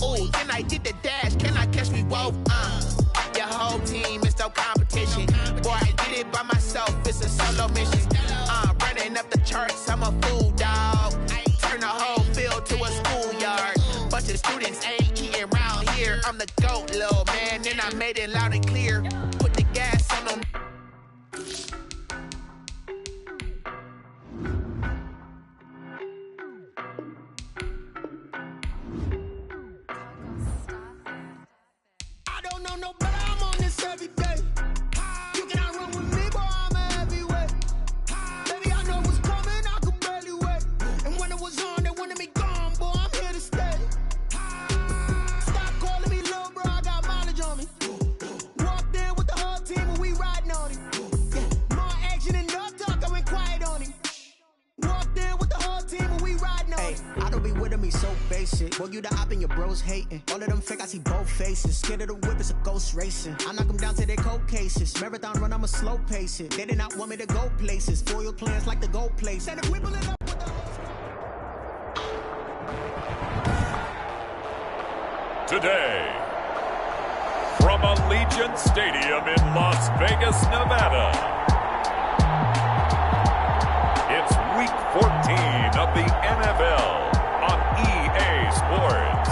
Ooh, then I did the dash. Can I catch me both? Your whole team is no competition. Boy, I did it by myself. It's a solo mission. Running up the charts. I'm a fool, dog. Turn the whole field to a schoolyard. Bunch of students ain't eating around here. I'm the GOAT, little man. Then I made it loud and clear. Put the gas on them. I don't know no better. I'm on this every day. You cannot run with me, boy. I'm a heavyweight. Baby, I know what's coming. I could barely wait. And when it was on, they wanted me gone, boy. I'm here to stay. Stop calling me little bro. I got mileage on me. Walked in with the whole team and we riding on him. Yeah, more action and no talk. I went quiet on him. Walked in with the whole team and we riding on him. I don't be with him, he's so basic. Boy, you the op and your bros hating. All of them fake, I see both faces. Scared of the whip, it's a ghost racing. I knock them down to their cold cases. Marathon run, I'ma slow pace it. They did not want me to go places. Foil plans like the gold place. And if we pull it up with the... Today, from Allegiant Stadium in Las Vegas, Nevada, it's Week 14 of the NFL on EA Sports.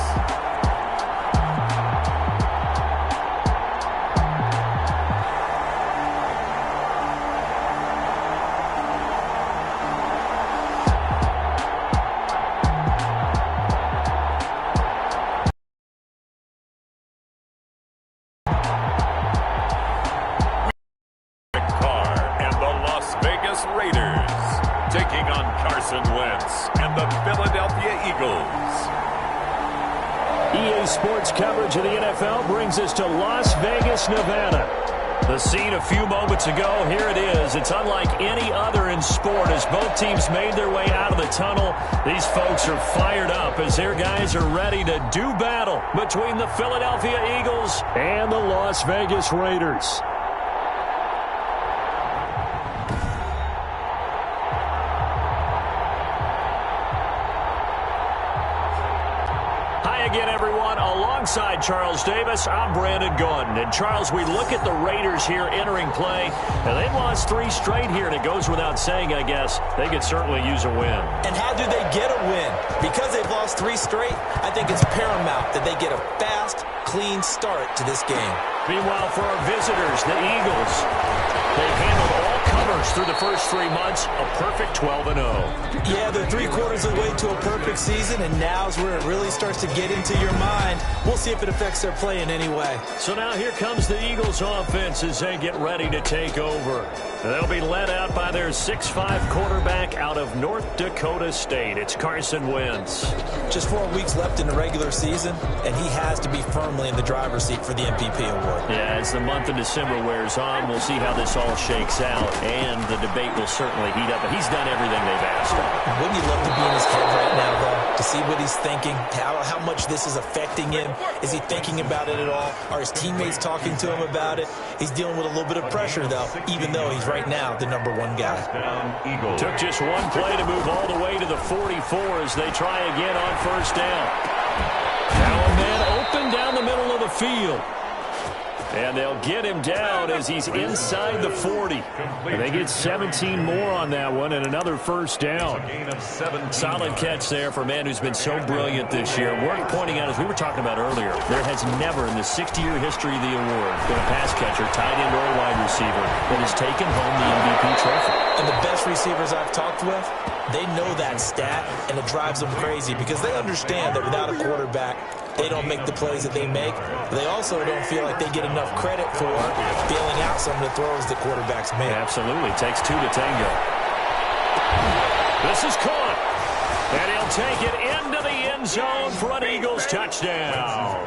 Taking on Carson Wentz and the Philadelphia Eagles. EA Sports coverage of the NFL brings us to Las Vegas, Nevada. The scene a few moments ago, here it is. It's unlike any other in sport as both teams made their way out of the tunnel. These folks are fired up as their guys are ready to do battle between the Philadelphia Eagles and the Las Vegas Raiders. Again, everyone, alongside Charles Davis, I'm Brandon Gordon. And, Charles, we look at the Raiders here entering play, and they've lost 3 straight here, and it goes without saying, I guess, they could certainly use a win. And how do they get a win? Because they've lost 3 straight, I think it's paramount that they get a fast, clean start to this game. Meanwhile, for our visitors, the Eagles, they've handled all comers through the first 3 months, a perfect 12-0. Yeah, they're 3/4 of the way to a perfect season, and now's where it really starts to get into your mind. We'll see if it affects their play in any way. So now here comes the Eagles offense as they get ready to take over. They'll be led out by their 6'5" quarterback out of North Dakota State. It's Carson Wentz. Just 4 weeks left in the regular season, and he has to be firmly in the driver's seat for the MVP award. Yeah, as the month of December wears on, we'll see how this all shakes out, and the debate will certainly heat up. But he's done everything they've asked of. Wouldn't you love to be in his head right now, though, to see what he's thinking, how much this is affecting him? Is he thinking about it at all? Are his teammates talking to him about it? He's dealing with a little bit of pressure, though, even though he's right now the #1 guy. Took just one play to move all the way to the 44 as they try again on first down. Now a man open down the middle of the field. And they'll get him down as he's inside the 40. And they get 17 more on that one and another first down. Solid catch there for a man who's been so brilliant this year. Worth pointing out, as we were talking about earlier, there has never in the 60-year history of the award been a pass catcher, tight end, or a wide receiver that has taken home the MVP trophy. And the best receivers I've talked with, they know that stat, and it drives them crazy because they understand that without a quarterback, they don't make the plays that they make. But they also don't feel like they get enough credit for bailing out some of the throws the quarterbacks make. Absolutely. Takes 2 to tango. This is caught. And he'll take it into the end zone for an Eagles touchdown.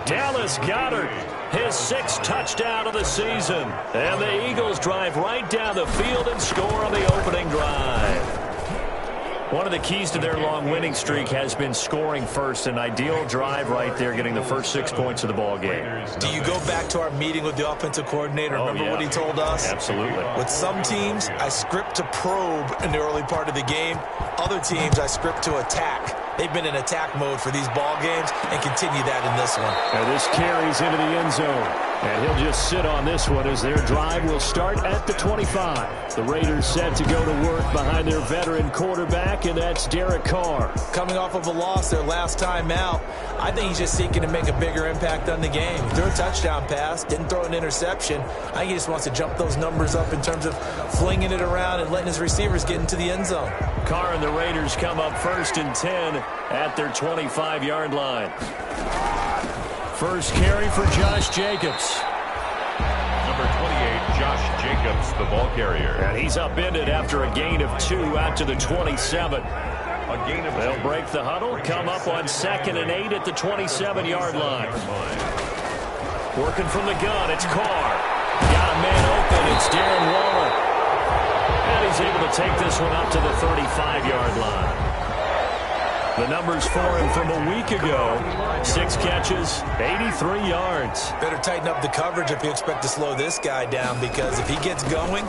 Dallas Goedert, his 6th touchdown of the season. And the Eagles drive right down the field and score on the opening drive. One of the keys to their long winning streak has been scoring first. An ideal drive right there, getting the first 6 points of the ball game. Do you go back to our meeting with the offensive coordinator? Remember what he told us? Absolutely. With some teams, I script to probe in the early part of the game. Other teams, I script to attack. They've been in attack mode for these ball games and continue that in this one. And this carries into the end zone. And he'll just sit on this one as their drive will start at the 25. The Raiders set to go to work behind their veteran quarterback, and that's Derek Carr. Coming off of a loss their last time out, I think he's just seeking to make a bigger impact on the game. He threw a touchdown pass, didn't throw an interception. I think he just wants to jump those numbers up in terms of flinging it around and letting his receivers get into the end zone. Carr and the Raiders come up 1st and 10 at their 25-yard line. First carry for Josh Jacobs. Number 28, Josh Jacobs, the ball carrier. And he's upended after a gain of 2 out to the 27. They'll break the huddle, come up on 2nd and 8 at the 27-yard line. Working from the gun, it's Carr. Got a man open, it's Darren Waller. And he's able to take this one up to the 35-yard line. The numbers for him from a week ago: 6 catches, 83 yards. Better tighten up the coverage if you expect to slow this guy down, because if he gets going,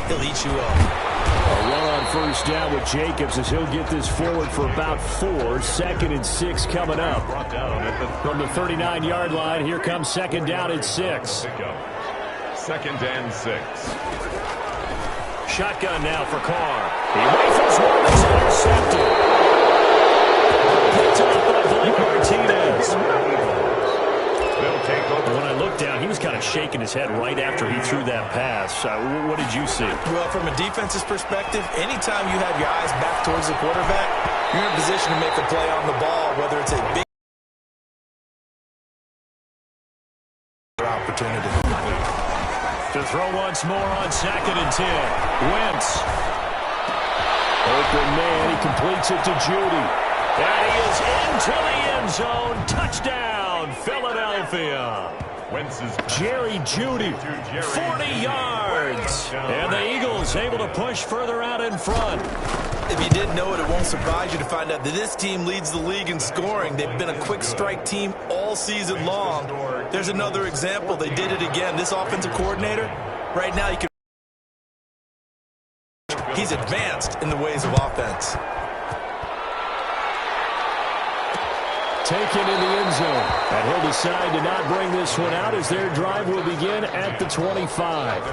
he'll eat you up. A run on first down with Jacobs as he'll get this forward for about 4. 2nd and 6 coming up. From the 39-yard line, here comes 2nd down and 6. 2nd and 6. Shotgun now for Carr. He rifles one that's intercepted. Picked up by Blake Martinez. When I looked down, he was kind of shaking his head right after he threw that pass. What did you see? Well, from a defense's perspective, anytime you have your eyes back towards the quarterback, you're in a position to make a play on the ball, whether it's a big opportunity. To throw once more on 2nd and 10. Wentz. Open man, he completes it to Judy. And he is into the end zone. Touchdown, Philadelphia. Jerry Judy, 40 yards. And the Eagles able to push further out in front. If you didn't know it, it won't surprise you to find out that this team leads the league in scoring. They've been a quick strike team all season long. There's another example. They did it again. This offensive coordinator, right now, he's advanced in the ways of offense. Taken in the end zone. And he'll decide to not bring this one out as their drive will begin at the 25.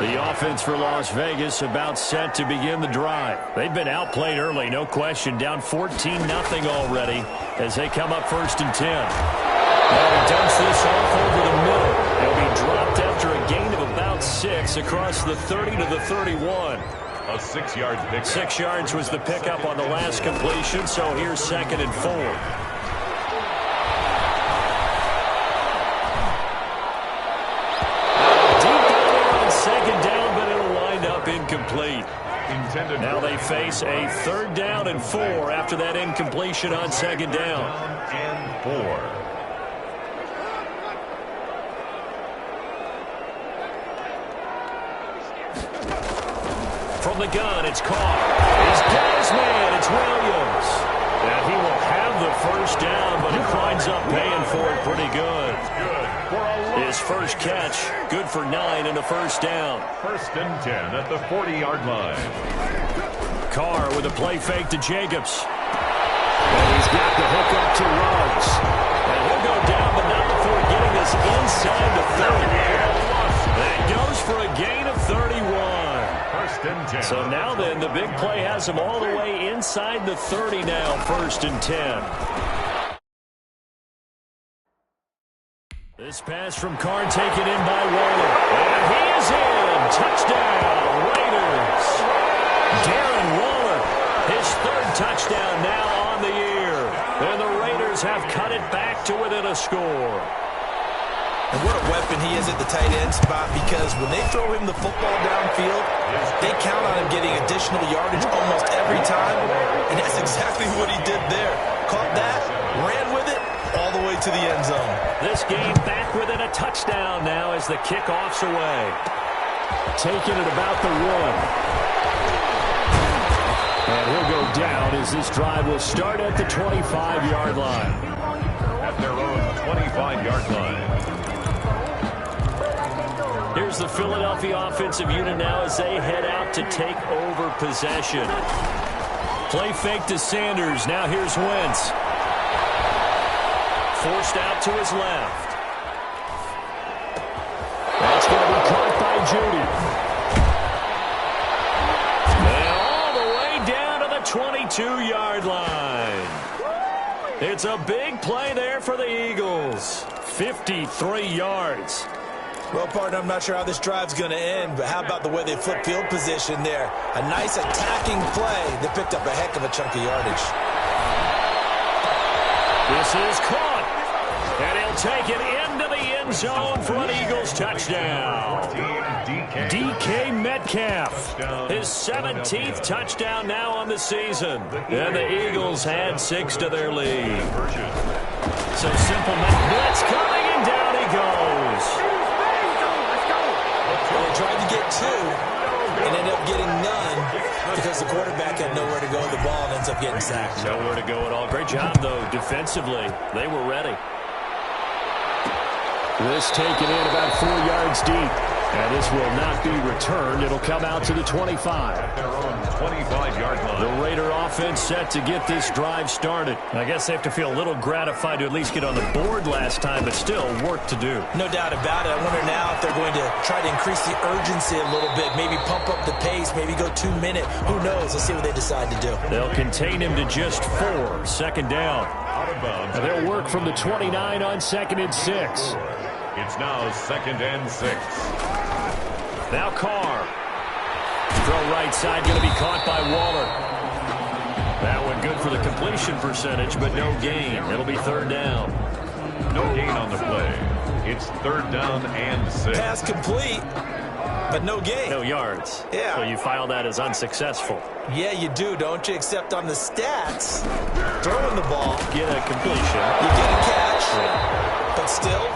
The offense for Las Vegas about set to begin the drive. They've been outplayed early, no question. Down 14-0 already as they come up 1st and 10. Now he dumps this off over the middle. They'll be dropped after a gain of about 6 across the 30 to the 31. A 6-yard pickup. 6 yards was the pickup on the last completion, so here's 2nd and 4. Deep down there on 2nd down, but it'll wind up incomplete. Now they face a 3rd down and 4 after that incompletion on 2nd down. And 4. From the gun, it's Carr. He's got his man. It's Williams. And he will have the 1st down, but he winds up paying for it pretty good. His first catch, good for 9 and a 1st down. 1st and 10 at the 40-yard line. Carr with a play fake to Jacobs. And he's got the hook up to Ruggs. And he'll go down, but not before getting this inside the 30. That goes for a gain of 31. So now then, the big play has him all the way inside the 30 now, 1st and 10. This pass from Carr taken in by Waller. And he is in. Touchdown, Raiders. Darren Waller, his 3rd touchdown now on the year. And the Raiders have cut it back to within a score. And what a weapon he is at the tight end spot, because when they throw him the football downfield, they count on him getting additional yardage almost every time. And that's exactly what he did there. Caught that, ran with it, all the way to the end zone. This game back within a touchdown now as the kickoff's away. Taking it about the 1. And he'll go down as this drive will start at the 25-yard line. At their own 25-yard line. Here's the Philadelphia offensive unit now as they head out to take over possession. Play fake to Sanders. Now here's Wentz. Forced out to his left. That's going to be caught by Judy. And all the way down to the 22-yard line. It's a big play there for the Eagles. 53 yards. Well, partner, I'm not sure how this drive's going to end, but how about the way they flip field position there? A nice attacking play that picked up a heck of a chunk of yardage. This is caught, and he'll take it into the end zone for an Eagles touchdown. DK Metcalf, his 17th touchdown now on the season, and the Eagles add 6 to their lead. So simple, blitz coming, and down he goes. Well, they tried to get 2 and ended up getting none because the quarterback had nowhere to go with the ball and ends up getting sacked. Nowhere to go at all. Great job, though, defensively. They were ready. This taken in about 4 yards deep. And this will not be returned. It'll come out to the 25. Their own 25-yard line. The Raider offense set to get this drive started. I guess they have to feel a little gratified to at least get on the board last time, but still work to do. No doubt about it. I wonder now if they're going to try to increase the urgency a little bit, maybe pump up the pace, maybe go 2-minute. Who knows? Let's see what they decide to do. They'll contain him to just 4. Second down. Out of bounds. And they'll work from the 29 on 2nd and 6. It's now 2nd and 6. Now Carr. Throw right side, going to be caught by Waller. That one good for the completion percentage, but no gain. It'll be 3rd down. No gain on the play. It's 3rd down and 6. Pass complete, but no gain. No yards. Yeah. So you file that as unsuccessful. Yeah, you do, don't you? Except on the stats, throwing the ball, Get a completion. you get a catch, but still,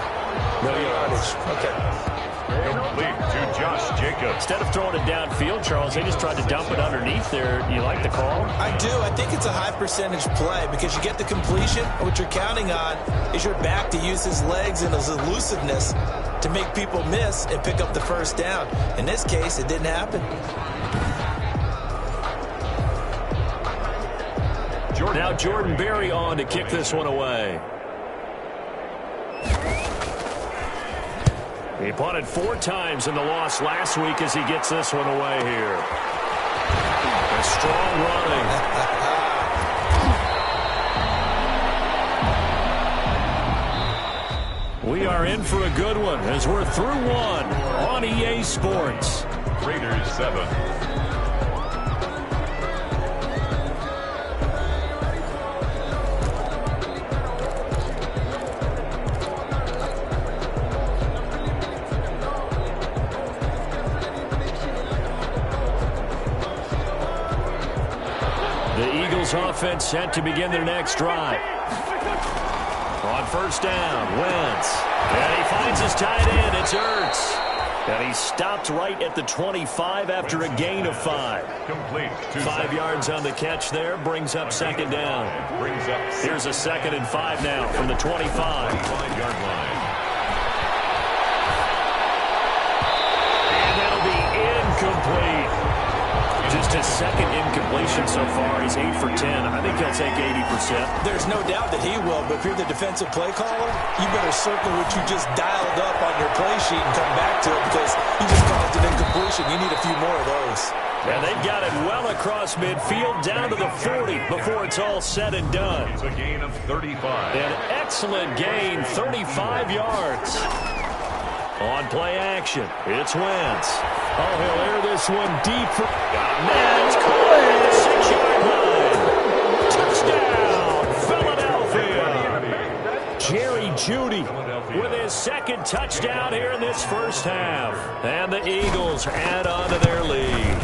no yardage. Okay. Complete to Josh Jacobs. Instead of throwing it downfield, Charles, they just tried to dump it underneath there. You like the call? I do. I think it's a high percentage play because you get the completion. What you're counting on is your back to use his legs and his elusiveness to make people miss and pick up the 1st down. In this case, it didn't happen. Now Jordan Berry on to kick this one away. He punted 4 times in the loss last week as he gets this one away here. A strong running. We are in for a good one as we're through 1 on EA Sports. Raiders 7. Offense set to begin their next drive. On 1st down, Wentz. And he finds his tight end. It's Ertz. And he stopped right at the 25 after a gain of 5. Complete. 5 yards on the catch there. Brings up 2nd down. Brings up Here's a 2nd and 5 now from the 25. 25-yard line. And that'll be incomplete. Just his 2nd incompletion so far. He's 8 for 10. I think he'll take 80%. There's no doubt that he will, but if you're the defensive play caller, you better circle what you just dialed up on your play sheet and come back to it because you just caused an incompletion. You need a few more of those. And they've got it well across midfield down to the 40 before it's all said and done. It's a gain of 35. An excellent gain, 35 yards. On play action, it's Wentz. Oh, he'll air this one deep for... That's caught at the 6-yard line. Touchdown, Philadelphia. Jerry Jeudy with his 2nd touchdown here in this 1st half. And the Eagles add on to their lead.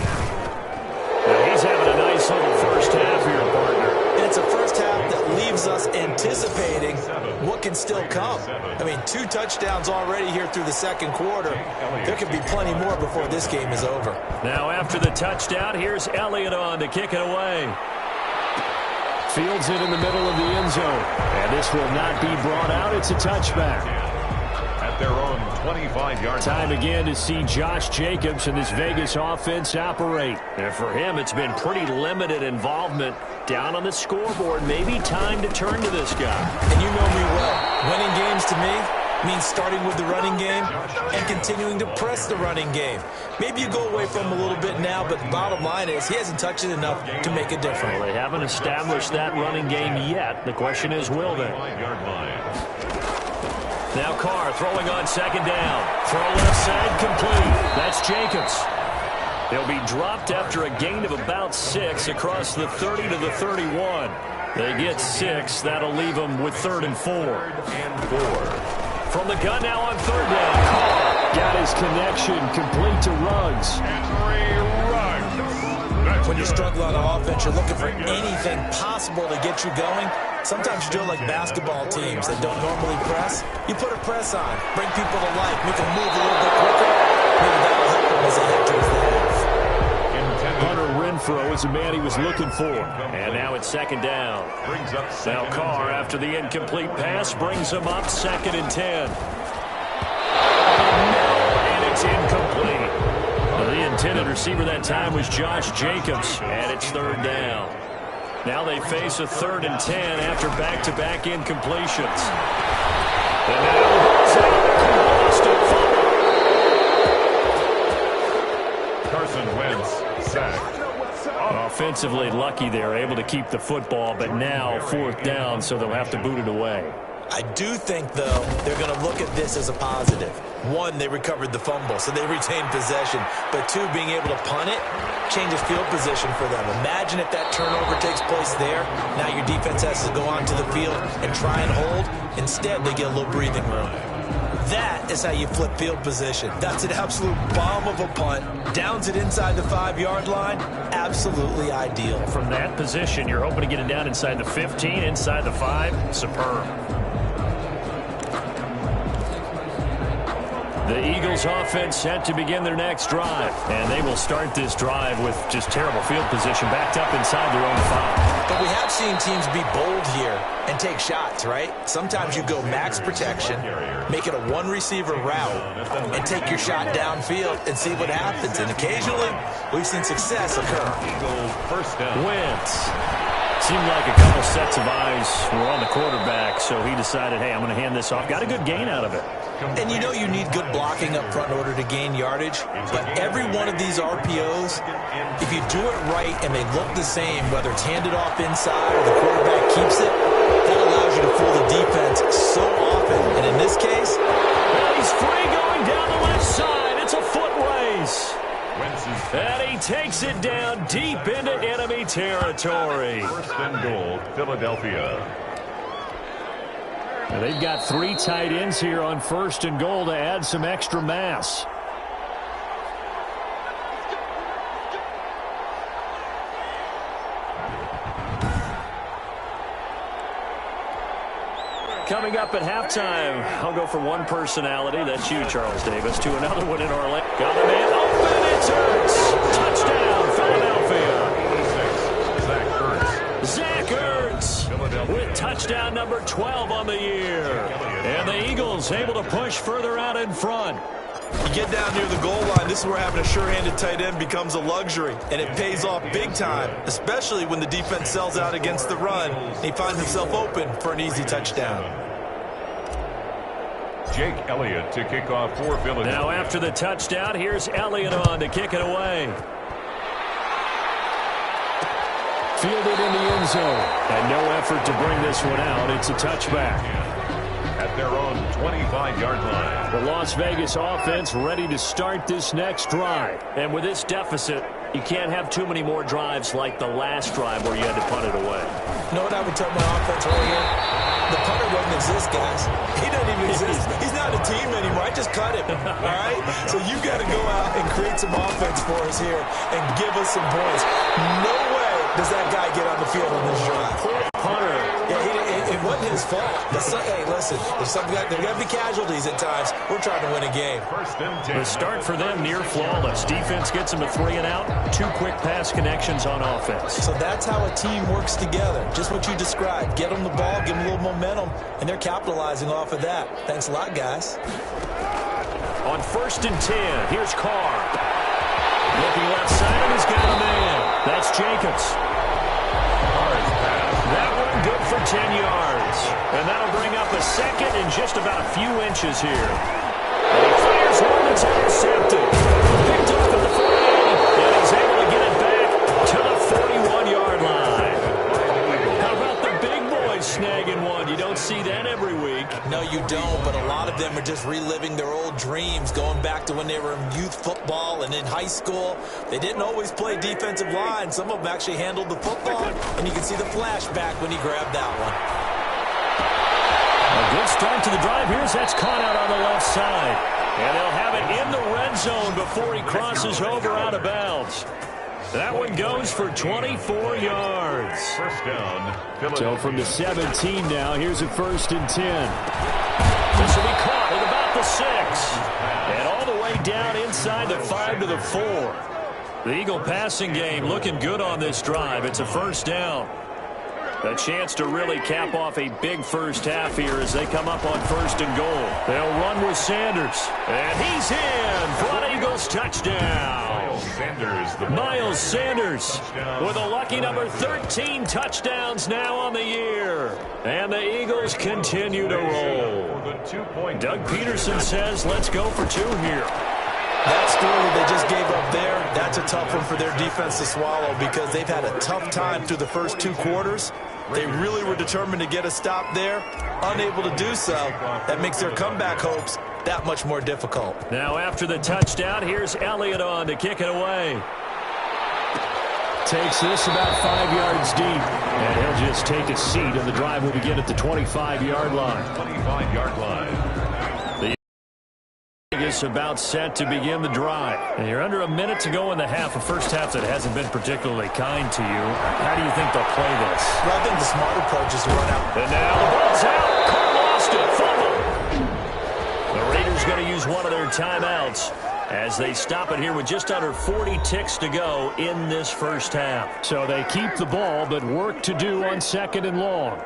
Now he's having a nice little 1st half here, partner. And it's a 1st half that leaves us anticipating what can still come. I mean, 2 touchdowns already here through the 2nd quarter. There could be plenty more before this game is over. Now after the touchdown, here's Elliott on to kick it away. Fields it in the middle of the end zone. And this will not be brought out. It's a touchback. At their own 25-yard Time again to see Josh Jacobs and this Vegas offense operate. And for him, it's been pretty limited involvement down on the scoreboard. Maybe time to turn to this guy. And you know me well. Winning games to me means starting with the running game and continuing to press the running game. Maybe you go away from him a little bit now, but the bottom line is he hasn't touched it enough to make a difference. Well, they haven't established that running game yet. The question is, will they? Now Carr throwing on second down. Throw left side, complete. That's Jacobs. They'll be dropped after a gain of about 6 across the 30 to the 31. They get 6. That'll leave them with 3rd and 4. From the gun now on 3rd down. Carr got his connection complete to Ruggs. When you struggle on offense, you're looking for anything possible to get you going. Sometimes you do it like basketball teams that don't normally press. You put a press on, bring people to life, make them move a little bit quicker. Maybe that'll help them as they head towards the half. Hunter Renfrow is the man he was looking for. And now it's 2nd down. Now Carr, after the incomplete pass, brings him up 2nd and 10. And it's incomplete. The intended receiver that time was Josh Jacobs, and it's 3rd down. Now they face a 3rd and 10 after back-to-back incompletions. And now lost it. Carson Wentz sacked. Offensively lucky they're able to keep the football, but now 4th down, so they'll have to boot it away. I do think, though, they're going to look at this as a positive. 1, they recovered the fumble, so they retained possession. But 2, being able to punt it changes field position for them. Imagine if that turnover takes place there. Now your defense has to go onto the field and try and hold. Instead, they get a little breathing room. That is how you flip field position. That's an absolute bomb of a punt. Downs it inside the 5-yard line. Absolutely ideal. From that position, you're hoping to get it down inside the 15, inside the 5. Superb. The Eagles offense set to begin their next drive. And they will start this drive with just terrible field position backed up inside their own 5. But we have seen teams be bold here and take shots, right? Sometimes you go max protection, make it a 1-receiver route, and take your shot downfield and see what happens. And occasionally, we've seen success occur. First down. Wentz. Seemed like a couple sets of eyes were on the quarterback, so he decided, hey, I'm going to hand this off. Got a good gain out of it. And you know you need good blocking up front in order to gain yardage. But every one of these RPOs, if you do it right and they look the same, whether it's handed off inside or the quarterback keeps it, that allows you to fool the defense so often. And in this case, well, he's free going down the left side. It's a foot race. And he takes it down deep into enemy territory. 1st and goal, Philadelphia. Now they've got 3 tight ends here on 1st and goal to add some extra mass. Coming up at halftime, I'll go from one personality, that's you, Charles Davis, to another one in Orlando. Got the man open, it's Ertz. Touchdown, Philadelphia. Zach Ertz with touchdown number 12 on the year. And the Eagles able to push further out in front. you get down near the goal line, this is where having a sure-handed tight end becomes a luxury, and it pays off big time, especially when the defense sells out against the run. He finds himself open for an easy touchdown. Jake Elliott to kick off for Philadelphia. Now after the touchdown, here's Elliott on to kick it away. Fielded in the end zone, and no effort to bring this one out. It's a touchback. At their own 25-yard line. The Las Vegas offense ready to start this next drive. And with this deficit, you can't have too many more drives like the last drive where you had to punt it away. You know what I would tell my offense right here? The punter doesn't exist, guys. He doesn't even exist. He's not a team anymore. I just cut him, all right? So you've got to go out and create some offense for us here and give us some points. No way does that guy get on the field on this drive. Punter. Yeah, if it wasn't his fault. Hey, listen, there's got to be casualties at times. We're trying to win a game. The start for them near flawless. Defense gets them a 3 and out. 2 quick pass connections on offense. So that's how a team works together. Just what you described. Get them the ball, give them a little momentum, and they're capitalizing off of that. Thanks a lot, guys. On 1st and 10, here's Carr. Looking left side, and he's got a man. That's Jacobs. That one good for 10 yards. And that'll bring up a second in just about a few inches here. And he fires one that's intercepted. Picked up at the 48, and he's able to get it back to the 41-yard line. How about the big boys snagging one? You don't see that every week. No, you don't, but a lot of them are just reliving their old dreams, going back to when they were in youth football and in high school. They didn't always play defensive line. Some of them actually handled the football, and you can see the flashback when he grabbed that one. A good start to the drive. That's caught out on the left side. And they'll have it in the red zone before he crosses over out of bounds. That one goes for 24 yards. First down. So from the 17 now, here's a 1st and 10. This will be caught at about the 6. And all the way down inside the 5 to the 4. The Eagle passing game looking good on this drive. It's a 1st down. A chance to really cap off a big first half here as they come up on 1st and goal. They'll run with Sanders. And he's in for an Eagles touchdown. Miles Sanders with a lucky number 13 touchdowns now on the year. And the Eagles continue to roll. Doug Peterson says, let's go for 2 here. That story they just gave up there, that's a tough one for their defense to swallow because they've had a tough time through the first 2 quarters. They really were determined to get a stop there, unable to do so. That makes their comeback hopes that much more difficult. Now after the touchdown, here's Elliott on to kick it away. Takes this about 5 yards deep, and he'll just take a seat, and the drive will begin at the 25-yard line. 25-yard line. Is about set to begin the drive. And you're under a minute to go in the half, a first half that hasn't been particularly kind to you. How do you think they'll play this? Well, I think the smart approach is to run out. And now the ball's out. Carr lost it. Fumble. The Raiders going to use one of their timeouts as they stop it here with just under 40 ticks to go in this first half. So they keep the ball, but work to do on 2nd and long.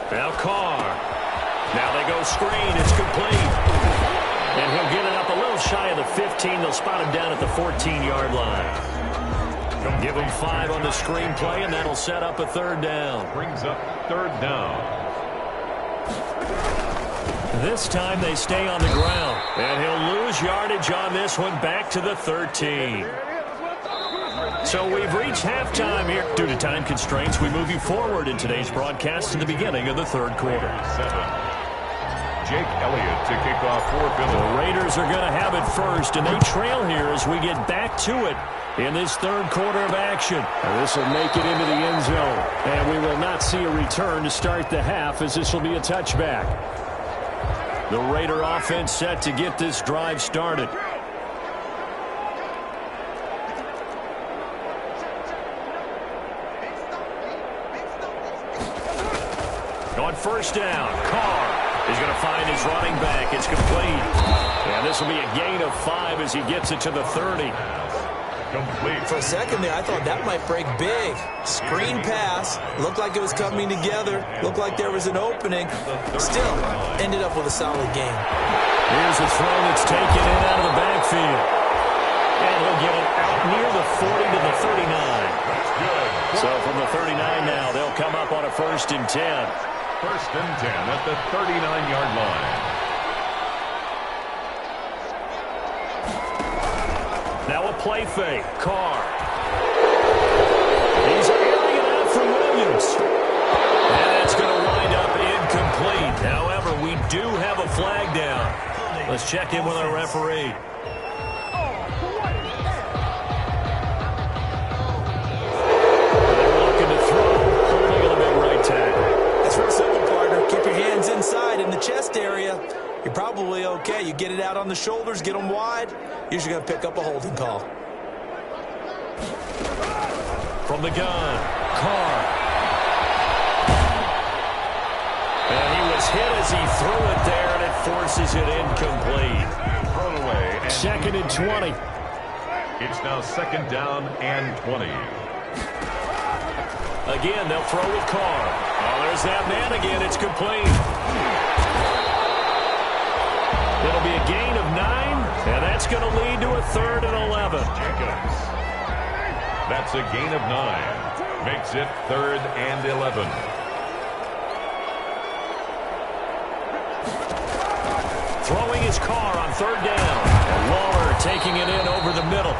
Now Carr. Now they go screen. It's complete. And he'll get it up a little shy of the 15. They'll spot him down at the 14-yard line. Give him 5 on the screen play, and that'll set up a 3rd down. Brings up 3rd down. This time they stay on the ground. And he'll lose yardage on this one back to the 13. So we've reached halftime here. Due to time constraints, we move you forward in today's broadcast to the beginning of the 3rd quarter. 7. Jake Elliott to kick off for Billy. The Raiders are going to have it first, and they trail here as we get back to it in this 3rd quarter of action. And this will make it into the end zone. And we will not see a return to start the half as this will be a touchback. The Raider offense set to get this drive started. On 1st down, Carr is going to find his running back. It's complete. And this will be a gain of 5 as he gets it to the 30. Complete. For a second there, I thought that might break big. Screen pass. Looked like it was coming together. Looked like there was an opening. Still, ended up with a solid game. Here's a throw that's taken in out of the backfield. And he'll get it out near the 40 to the 39. That's good. So from the 39 now, they'll come up on a 1st and 10. 1st and 10 at the 39-yard line. Now a play fake. Carr. He's airing it out for Williams. And it's going to wind up incomplete. However, we do have a flag down. Let's check in with our referee. They're looking to throw. Holding on a big right tackle. It's real simple, partner. Keep your hands inside in the chest area. You're probably okay. You get it out on the shoulders, get them wide. Usually going to pick up a holding call. From the gun, Carr. And he was hit as he threw it there, and it forces it incomplete. Thrown away. Second and 20. It's now second down and 20. Again, they'll throw with Carr. Oh, there's that man again. It's complete. It'll be a gain of 9, and that's going to lead to a 3rd and 11. That's a gain of 9. Makes it 3rd and 11. Throwing his Carr on 3rd down. And Waller taking it in over the middle.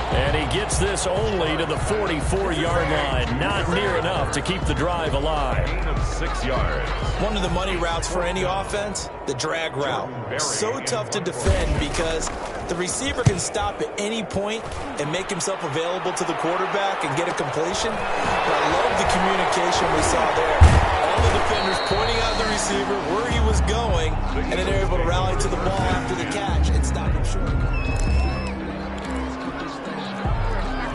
And he gets this only to the 44-yard line. Not near enough to keep the drive alive. Gain of 6 yards. One of the money routes for any offense, the drag route. So tough to defend because the receiver can stop at any point and make himself available to the quarterback and get a completion. But I love the communication we saw there. All the defenders pointing out the receiver where he was going, and then they're able to rally to the ball after the catch and stop him short.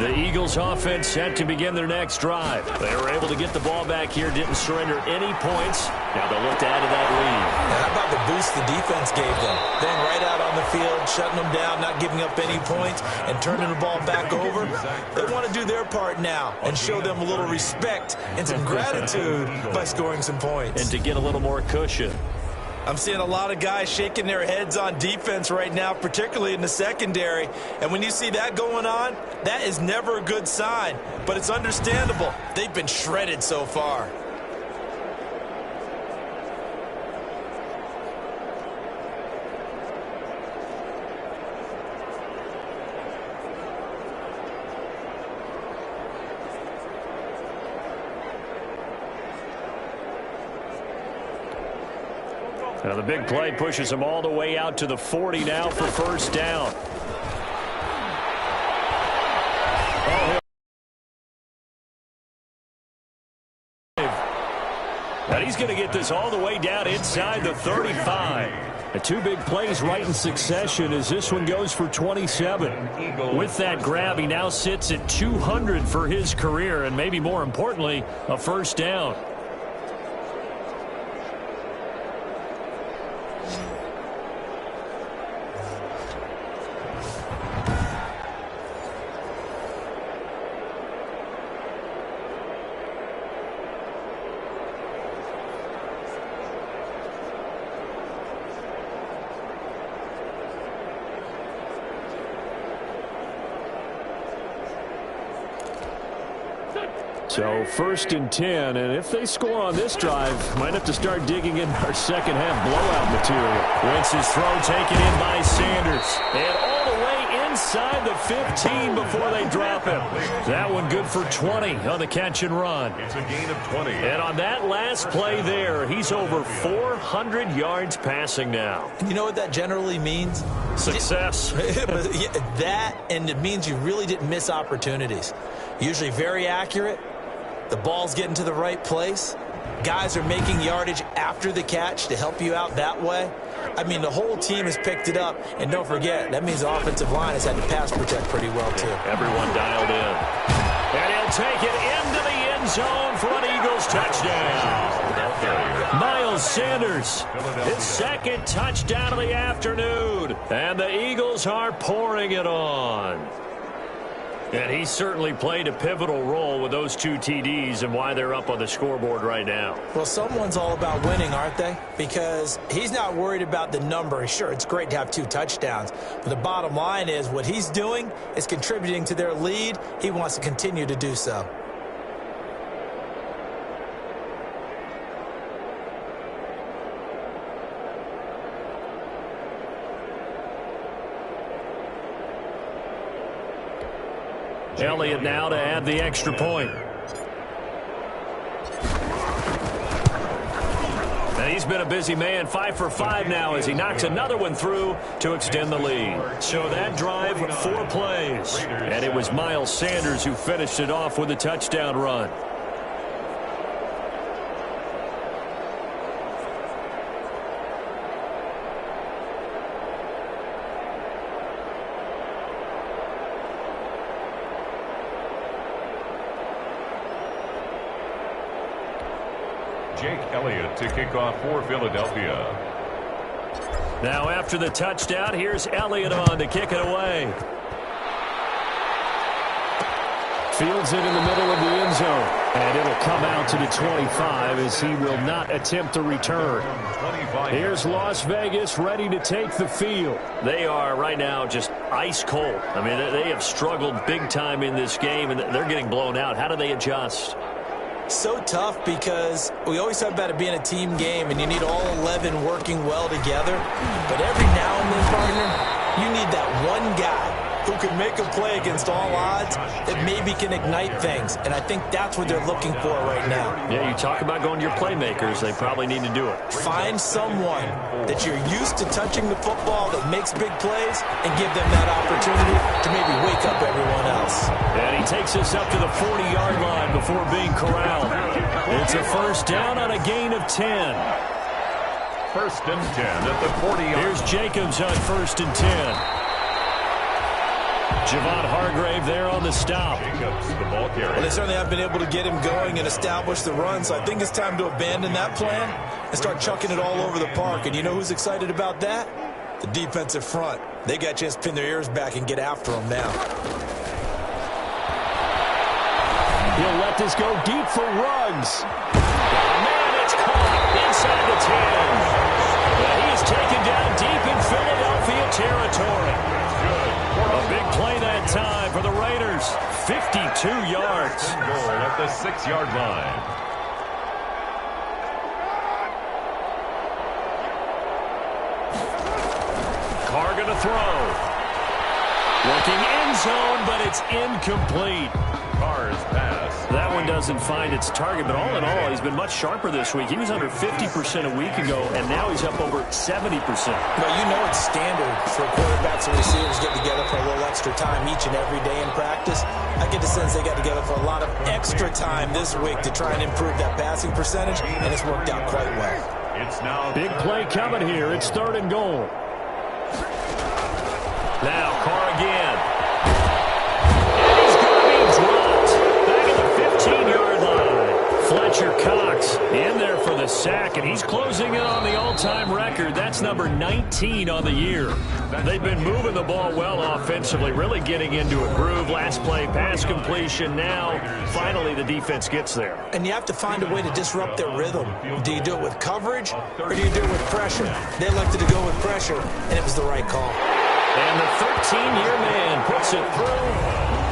The Eagles offense set to begin their next drive. They were able to get the ball back here, didn't surrender any points. Now they'll look to add to that lead. Now, how about the boost the defense gave them? Going right out on the field, shutting them down, not giving up any points, and turning the ball back over. They want to do their part now and show them a little respect and some gratitude by scoring some points. And to get a little more cushion. I'm seeing a lot of guys shaking their heads on defense right now, particularly in the secondary. And when you see that going on, that is never a good sign. But it's understandable. They've been shredded so far. Now the big play pushes them all the way out to the 40 now for 1st down. And he's going to get this all the way down inside the 35. The 2 big plays right in succession as this one goes for 27. With that grab, he now sits at 200 for his career, and maybe more importantly, a 1st down. So 1st and 10, and if they score on this drive, might have to start digging in our second half blowout material. Wentz's throw taken in by Sanders, and all the way inside the 15 before they drop him. That one good for 20 on the catch and run. It's a gain of 20. And on that last play there, he's over 400 yards passing now. You know what that generally means? Success. That, and it means you really didn't miss opportunities. Usually very accurate. The ball's getting to the right place. Guys are making yardage after the catch to help you out that way. I mean, the whole team has picked it up. And don't forget, that means the offensive line has had to pass protect pretty well, too. Everyone dialed in. And he'll take it into the end zone for an Eagles touchdown. Miles Sanders, his 2nd touchdown of the afternoon. And the Eagles are pouring it on. And he certainly played a pivotal role with those 2 TDs and why they're up on the scoreboard right now. Well, someone's all about winning, aren't they? Because he's not worried about the number. Sure, it's great to have 2 touchdowns. But the bottom line is what he's doing is contributing to their lead. He wants to continue to do so. Elliott now to add the extra point. And he's been a busy man, 5 for 5 now as he knocks another one through to extend the lead. So that drive, 4 plays. And it was Miles Sanders who finished it off with a touchdown run. Jake Elliott to kick off for Philadelphia. Now after the touchdown, here's Elliott on to kick it away. Fields it in the middle of the end zone. And it'll come out to the 25 as he will not attempt to return. Here's Las Vegas ready to take the field. They are right now just ice cold. I mean, they have struggled big time in this game, and they're getting blown out. How do they adjust? So tough because we always talk about it being a team game, and you need all 11 working well together. But every now and then, partner, you need that one guy who can make a play against all odds that maybe can ignite things. And I think that's what they're looking for right now. Yeah, you talk about going to your playmakers. They probably need to do it. Find someone that you're used to touching the football that makes big plays and give them that opportunity to maybe wake up everyone else. And he takes us up to the 40-yard line before being corralled. It's a first down on a gain of 10. First and 10 at the 40-yard. Here's Jacobs on first and 10. Javon Hargrave there on the stop. Jacobs, the ball carrier. Well, they certainly have been able to get him going and establish the run, so I think it's time to abandon that plan and start chucking it all over the park. And you know who's excited about that? The defensive front. They got a chance to pin their ears back and get after him now. He'll let this go deep for Ruggs. Man, it's caught inside the 10. Well, he is taken down deep in Philadelphia territory. A big play that time for the Raiders. 52 yards. Goal at the 6-yard line. Carr gonna throw. Looking end zone, but it's incomplete. Carr's pass. That one doesn't find its target, but all in all, he's been much sharper this week. He was under 50% a week ago, and now he's up over 70%. Well, you know it's standard for quarterbacks and receivers get together for a little extra time each and every day in practice. I get the sense they got together for a lot of extra time this week to try and improve that passing percentage, and it's worked out quite well. It's now big play coming here. It's 3rd and goal. Now Carr again. And he's going to be dropped. Back at the 15-yard line. Fletcher Cox in there for the sack, and he's closing in on the all-time record. That's number 19 on the year. They've been moving the ball well offensively, really getting into a groove. Last play, pass completion. Now, finally, the defense gets there. And you have to find a way to disrupt their rhythm. Do you do it with coverage, or do you do it with pressure? They elected to go with pressure, and it was the right call. And the 13-year man puts it through,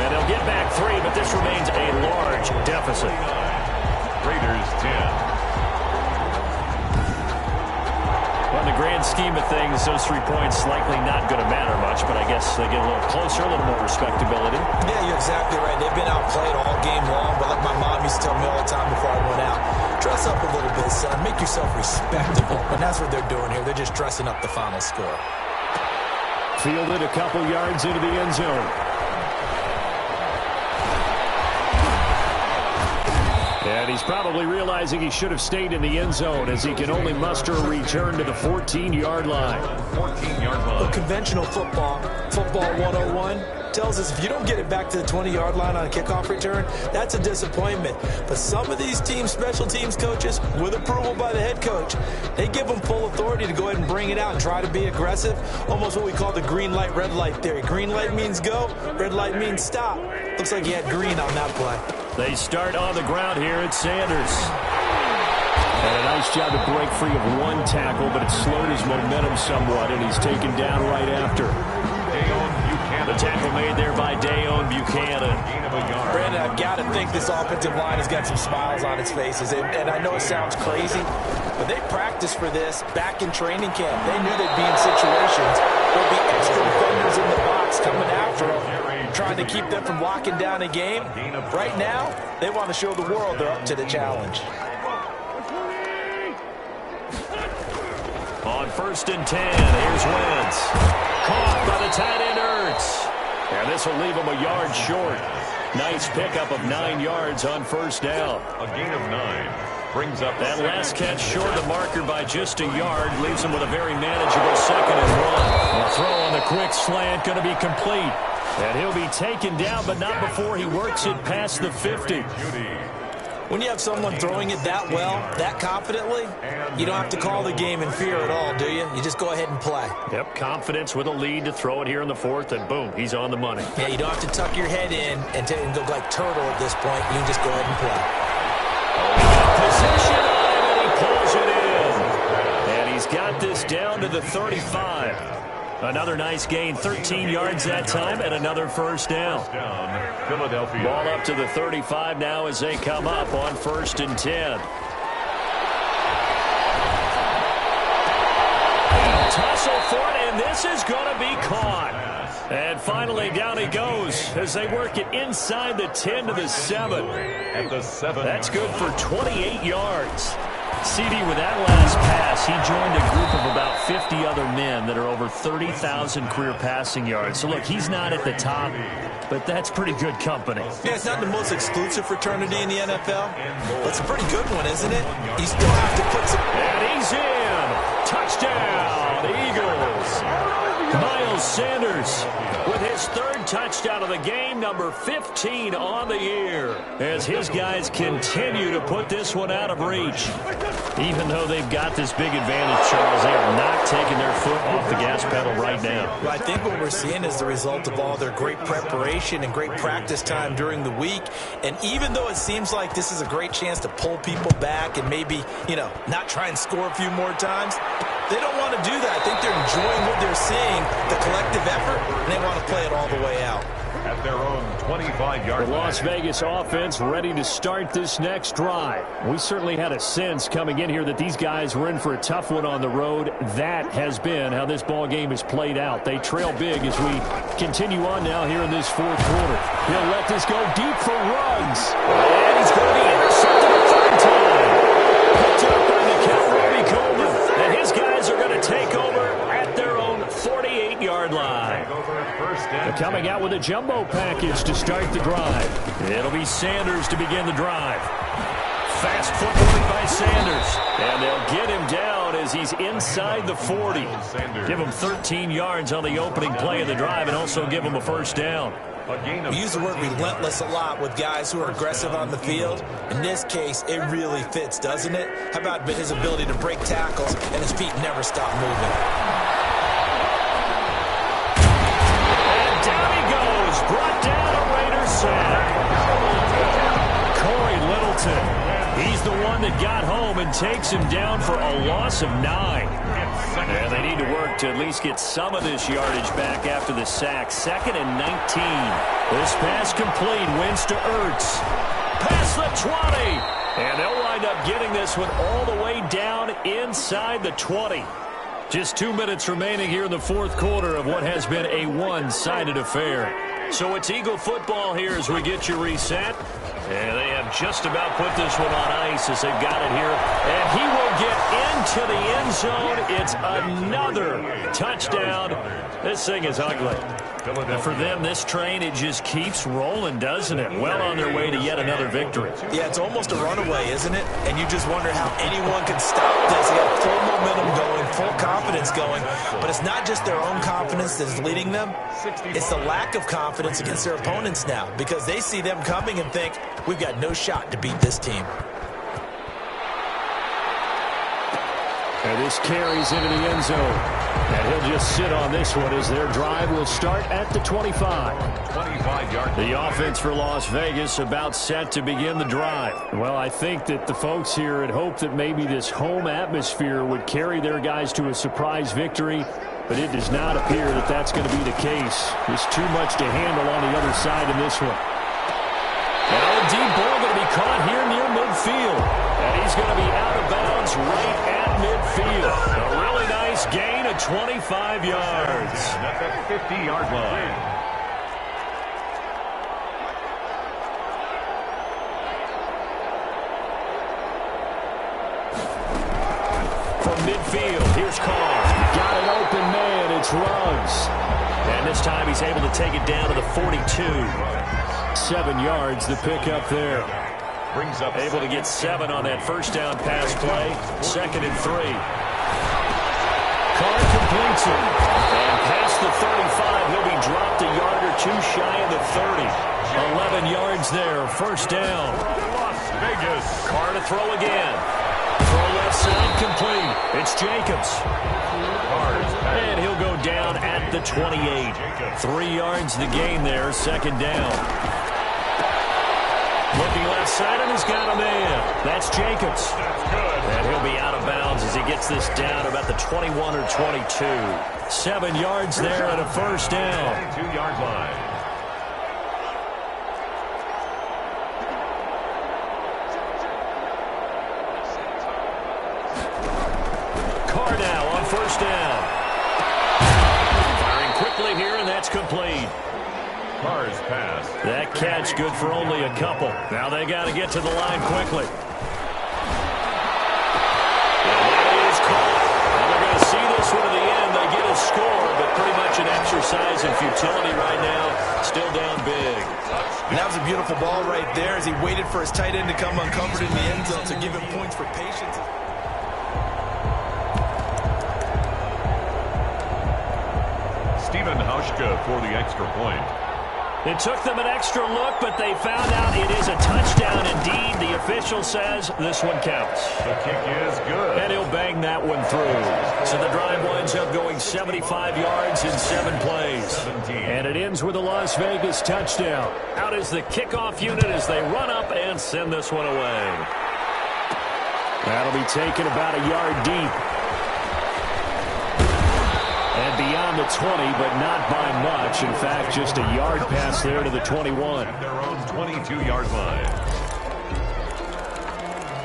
and they'll get back 3, but this remains a large deficit. Raiders 10. Well, in the grand scheme of things, those 3 points likely not going to matter much, but I guess they get a little closer, a little more respectability. Yeah, you're exactly right. They've been outplayed all game long, but like my mom used to tell me all the time before I went out, dress up a little bit, son. Make yourself respectable. And that's what they're doing here. They're just dressing up the final score. Fielded a couple yards into the end zone. And he's probably realizing he should have stayed in the end zone as he can only muster a return to the 14-yard line. 14-yard line. Well, conventional football 101, tells us if you don't get it back to the 20-yard line on a kickoff return, that's a disappointment. But some of these special teams coaches, with approval by the head coach, they give them full authority to go ahead and bring it out and try to be aggressive, almost what we call the green light, red light theory. Green light means go, red light means stop. Looks like he had green on that play. They start on the ground here at Sanders. And a nice job to break free of one tackle, but it slowed his momentum somewhat, and he's taken down right after. The tackle made there by Dayon Buchanan. Brandon, I've got to think this offensive line has got some smiles on its faces. And I know it sounds crazy, but they practiced for this back in training camp. They knew they'd be in situations where there'd be extra defenders in the box coming after them, trying to keep them from locking down a game. Right now, they want to show the world they're up to the challenge. On 1st and 10, here's Wentz. Caught by the tight end Ertz. And this will leave him a yard short. Nice pickup of 9 yards on 1st down. A gain of 9 brings up that last catch short of the marker by just a yard. Leaves him with a very manageable 2nd and 1. A throw on the quick slant going to be complete. And he'll be taken down, but not before he works it past the 50. When you have someone throwing it that well, that confidently, you don't have to call the game in fear at all, do you? You just go ahead and play. Yep, confidence with a lead to throw it here in the fourth, and boom, he's on the money. Yeah, you don't have to tuck your head in and go like turtle at this point. You can just go ahead and play. Possession on, and he pulls it in. And he's got this down to the 35. Another nice gain, 13 yards that time, and another first down. Philadelphia. Ball up to the 35 now as they come up on 1st and 10. Tussle for it, and this is going to be caught. And finally, down he goes as they work it inside the 10 to the 7. At the 7. That's good for 28 yards. CD, with that last pass, he joined a group of about 50 other men that are over 30,000 career passing yards. So, look, he's not at the top, but that's pretty good company. Yeah, it's not the most exclusive fraternity in the NFL, but it's a pretty good one, isn't it? You still have to put some... And he's in. Touchdown, Eagles. Miles Sanders with his 3rd touchdown of the game, number 15 on the year, as his guys continue to put this one out of reach. Even though they've got this big advantage, Charles, they are not taking their foot off the gas pedal right now. Well, I think what we're seeing is the result of all their great preparation and great practice time during the week. And even though it seems like this is a great chance to pull people back and maybe, not try and score a few more times, they don't want to do that. I think they're enjoying what they're seeing, the collective effort, and they want to play it all the way out. At their own 25-yard The line. Las Vegas offense ready to start this next drive. We certainly had a sense coming in here that these guys were in for a tough one on the road. That has been how this ball game has played out. They trail big as we continue on now here in this 4th quarter. He'll let this go deep for Ruggs. And he's going to be intercepted a 3rd time. Picked up on the count, Robbie Coleman. And his guys are going to take over at their own 48-yard line. They're coming out with a jumbo package to start the drive. It'll be Sanders to begin the drive. Fast footwork by Sanders. And they'll get him down as he's inside the 40. Give him 13 yards on the opening play of the drive and also give him a first down. We use the word relentless a lot with guys who are aggressive on the field. In this case, it really fits, doesn't it? How about his ability to break tackles and his feet never stop moving? Brought down a Raiders sack. Corey Littleton. He's the one that got home and takes him down for a loss of 9. And they need to work to at least get some of this yardage back after the sack. 2nd and 19. This pass complete. Wins to Ertz. Past the 20. And they'll wind up getting this one all the way down inside the 20. Just 2 minutes remaining here in the 4th quarter of what has been a one-sided affair. So it's Eagle football here as we get you reset. And they have just about put this one on ice as they've got it here. And he will get into the end zone. It's another touchdown. This thing is ugly. And for them, this train, it just keeps rolling, doesn't it? Well on their way to yet another victory. Yeah, it's almost a runaway, isn't it? And you just wonder how anyone can stop this. They got full momentum going, full confidence going. But it's not just their own confidence that's leading them. It's the lack of confidence against their opponents now because they see them coming and think, we've got no shot to beat this team. And this carries into the end zone. And he'll just sit on this one as their drive will start at the 25. 25-yard. The offense for Las Vegas about set to begin the drive. Well, I think that the folks here had hoped that maybe this home atmosphere would carry their guys to a surprise victory, but it does not appear that that's going to be the case. There's too much to handle on the other side in this one. Now a deep ball going to be caught here near midfield. And he's going to be out of bounds right at midfield. A really nice gain of 25 yards. At the 50-yard line. From midfield, here's Carr. Got an open man, it's Ruggs. And this time he's able to take it down to the 42. 7 yards, the pickup there. Brings up able to get 7 on that first down pass play. 2nd and 3. Carr completes it. And past the 35, he'll be dropped a yard or two shy of the 30. 11 yards there, first down. Vegas. Carr to throw again. Throw left side complete. It's Jacobs. And he'll go down at the 28. 3 yards the gain there, second down. Looking left side, and he's got a man. That's Jacobs. That's good. And he'll be out of bounds as he gets this down about the 21 or 22. 7 yards there and a first down. 22-yard line. Carr now on first down. Firing quickly here, and that's complete. Carr's pass. That catch good for only a couple. Now they got to get to the line quickly. And that is caught. Well, they're going to see this one to the end. They get a score, but pretty much an exercise in futility right now. Still down big. And that was a beautiful ball right there as he waited for his tight end to come uncovered in the end zone to give him points for patience. Steven Hauschka for the extra point. It took them an extra look, but they found out it is a touchdown indeed. The official says this one counts. The kick is good. And he'll bang that one through. So the drive winds up going 75 yards in 7 plays. 17. And it ends with a Las Vegas touchdown. Out is the kickoff unit as they run up and send this one away. That'll be taken about a yard deep. And beyond the 20, but not by much. In fact, just a yard pass there to the 21. At their own 22-yard line.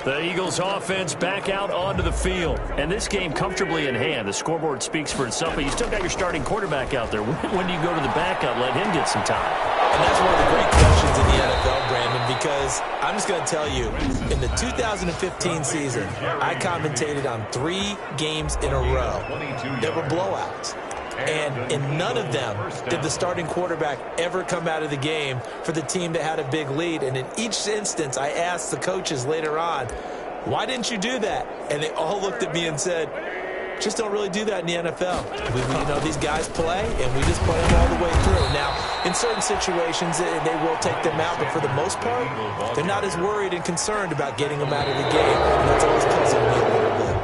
The Eagles offense back out onto the field. And this game comfortably in hand. The scoreboard speaks for itself, but you still got your starting quarterback out there. When do you go to the backup, let him get some time? And that's one of the great questions in the NFL, Brandon, because I'm just going to tell you, in the 2015 season, I commentated on 3 games in a row. There were blowouts. And in none of them did the starting quarterback ever come out of the game for the team that had a big lead. And in each instance, I asked the coaches later on, why didn't you do that? And they all looked at me and said, just don't really do that in the NFL. These guys play, and we just play them all the way through. Now, in certain situations, they will take them out, but for the most part, they're not as worried and concerned about getting them out of the game. And that's always puzzled me a little bit.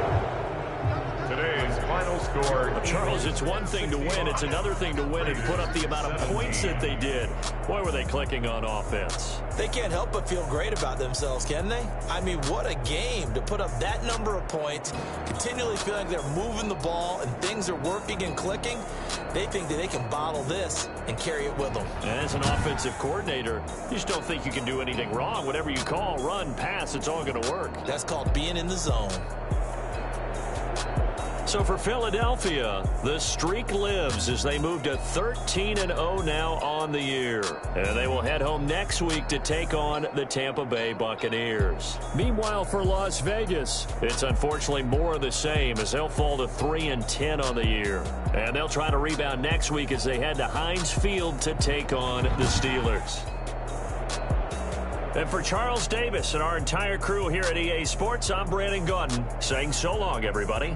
Today's final score. Charles, it's one thing to win. It's another thing to win and put up the amount of points that they did. Boy, were they clicking on offense. They can't help but feel great about themselves, can they? I mean, what a game to put up that number of points, continually feeling like they're moving the ball and things are working and clicking. They think that they can bottle this and carry it with them. And as an offensive coordinator, you just don't think you can do anything wrong. Whatever you call, run, pass, it's all going to work. That's called being in the zone. So for Philadelphia, the streak lives as they move to 13-0 now on the year. And they will head home next week to take on the Tampa Bay Buccaneers. Meanwhile, for Las Vegas, it's unfortunately more of the same as they'll fall to 3-10 on the year. And they'll try to rebound next week as they head to Heinz Field to take on the Steelers. And for Charles Davis and our entire crew here at EA Sports, I'm Brandon Gaudin saying so long, everybody.